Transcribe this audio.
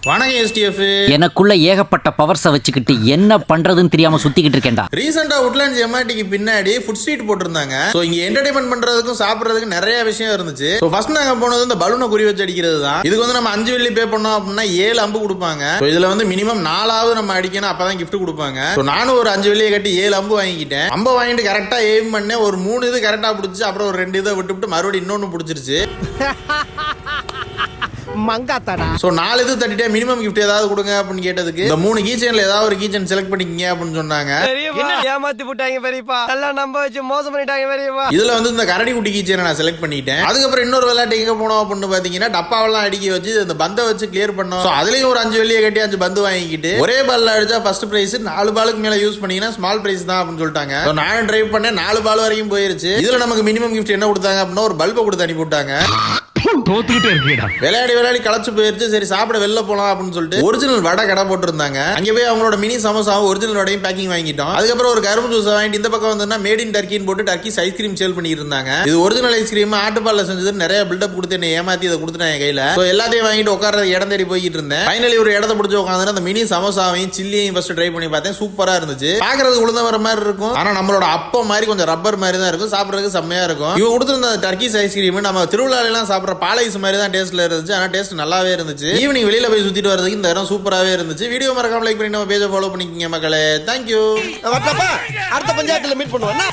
வணக்கம் எஸ்டிஎஃப். எனக்குள்ள ஏகப்பட்ட பவர்ஸை வச்சுக்கிட்டு என்ன பண்றதுன்னு தெரியாம சுத்திக்கிட்டு இருக்கேன்டா. ரீசெண்டா உட்லாண்ட்ஸ் எம்ஆர்டிக்கு பின்னாடி ஃபுட் ஸ்ட்ரீட் போட்டிருந்தாங்க. சோ இங்க என்டர்டைன்மெண்ட் பண்றதுக்கும் சாப்பிடுறதுக்கும் நிறைய விஷயம் இருந்துச்சு. சோ ஃபர்ஸ்ட் நாங்க போனது இந்த பலூனை குறி வச்சு அடிக்கிறது தான். இதுக்கு வந்து நம்ம 5 வெள்ளி பே பண்ணோம் அப்படின்னா 7 அம்பு கொடுப்பாங்க. இதுல வந்து மினிமம் 4ஆவது நம்ம அடிக்கணும், அப்பதான் கிஃப்ட் கொடுப்பாங்க. சோ நானும் ஒரு 5 வெள்ளியை கட்டி 7 அம்பு வாங்கிக்கிட்டேன். அம்பை வாங்கிட்டு கரெக்டா எய்ம் பண்ணேன். ஒரு 3 இது கரெக்டா பிடிச்சி, அப்புறம் ஒரு 2 இதை விட்டு மறுபடியும் இன்னொன்னு பிடிச்சிருச்சு. சோ 4 இது தட்டிட்டே மினிமம் கிஃப்ட் ஏதாவது கொடுங்க அப்படின்னு கேட்டதுக்கு இந்த 3 கீச்சன்ல ஏதாவது ஒரு கீச்சன் செலக்ட் பண்ணிக்கங்க அப்படின்னு சொன்னாங்க. ஏமாத்தி போட்டாங்க பெரியப்பா, எல்லாம் நம்ப வச்சு மோசம் பண்ணிட்டாங்க பெரியப்பா. இதுல வந்து இந்த கரடி குட்டி கீச்சனை நான் செலக்ட் பண்ணிட்டேன். அதுக்கப்புறம் இன்னொரு விளையாட்டு எங்க போனோம் அப்படின்னு பாத்தீங்கன்னா டப்பாவெல்லாம் அடிக்க வச்சு இந்த பந்தை வச்சு கிளியர் பண்ணோம். அதுலயும் ஒரு 5 வெள்ளியை கட்டி 5 பந்து வாங்கிக்கிட்டு ஒரே பால்ல அடிச்சா ஃபர்ஸ்ட் பிரைஸ், 4 பாலுக்கு மேல யூஸ் பண்ணீங்கன்னா ஸ்மால் பிரைஸ் தான் அப்படின்னு சொல்லிட்டாங்க. நானும் ட்ரைவ் பண்ணேன், 4 பால் வரைக்கும் போயிருச்சு. இதுல நமக்கு மினிமம் கிஃப்ட் என்ன கொடுத்தாங்க அப்படின்னா ஒரு பல்பை கொடுத்து அனுப்பி விட்டாங்க. விளையாடி களைச்சு போயிருச்சு. சரி சாப்பிட வெளில போலாம் அப்படின்னு சொல்லிட்டு ஒரிஜினல் வடை கடை போட்டு இருந்தாங்க. அங்கே போய் அவங்களோட மினி சமோசாவும் ஒரிஜினல் வடையும் பேக்கிங் வாங்கிட்டோம். அதுக்கப்புறம் ஒரு கரும்பு ஜூஸ் வாங்கிட்டு இந்த பக்கம் வந்து மேட் இன் டர்க்கின்னு போட்டு டர்க்கிஸ் ஐஸ்கிரீம் சேல் பண்ணிட்டு இருந்தாங்க. இது ஒரிஜினல் ஐஸ்கிரீம் ஆட்டுப்பால்ல செஞ்சது. நிறைய பில்டப் கொடுத்து என்ன ஏமாத்தி இதை கொடுத்துட்டேன் என் கையில. எல்லாத்தையும் வாங்கிட்டு உட்கார இடம் தேடி போயிட்டு இருந்தேன். ஃபைனலி ஒரு இடத்த பிடிச்சி உட்காந்து அந்த மினி சமோசாவையும் சில்லியையும் ஃபர்ஸ்ட் ட்ரை பண்ணி பார்த்தேன். சூப்பரா இருந்துச்சு. பாக்குறது உளுந்த வர மாதிரி இருக்கும், ஆனா நம்மளோட அப்பம் மாதிரி கொஞ்சம் ரப்பர் மாதிரி தான் இருக்கும். சாப்பிடறதுக்கு செம்மையா இருக்கும். இவங்க கொடுத்துருந்த டர்க்கிஸ் ஐஸ்கிரீம் நம்ம திருவிழால எல்லாம் சாப்பிடுற பால் ஐஸ் மாதிரி தான் டேஸ்ட்ல இருந்துச்சு. ஆனா டேஸ்ட் நல்லாவே இருந்துச்சு. ஈவினிங் வெளியில போய் சுத்திட்டு வரதுக்கு இந்த இடம் சூப்பராவே இருந்துச்சு. வீடியோ மறக்காம லைக் பண்ணி நம்ம பேஜை ஃபாலோ பண்ணிக்கங்க மக்களே. தேங்க்யூ. அடுத்த பஞ்சாயத்துல மீட் பண்ணுவோம்.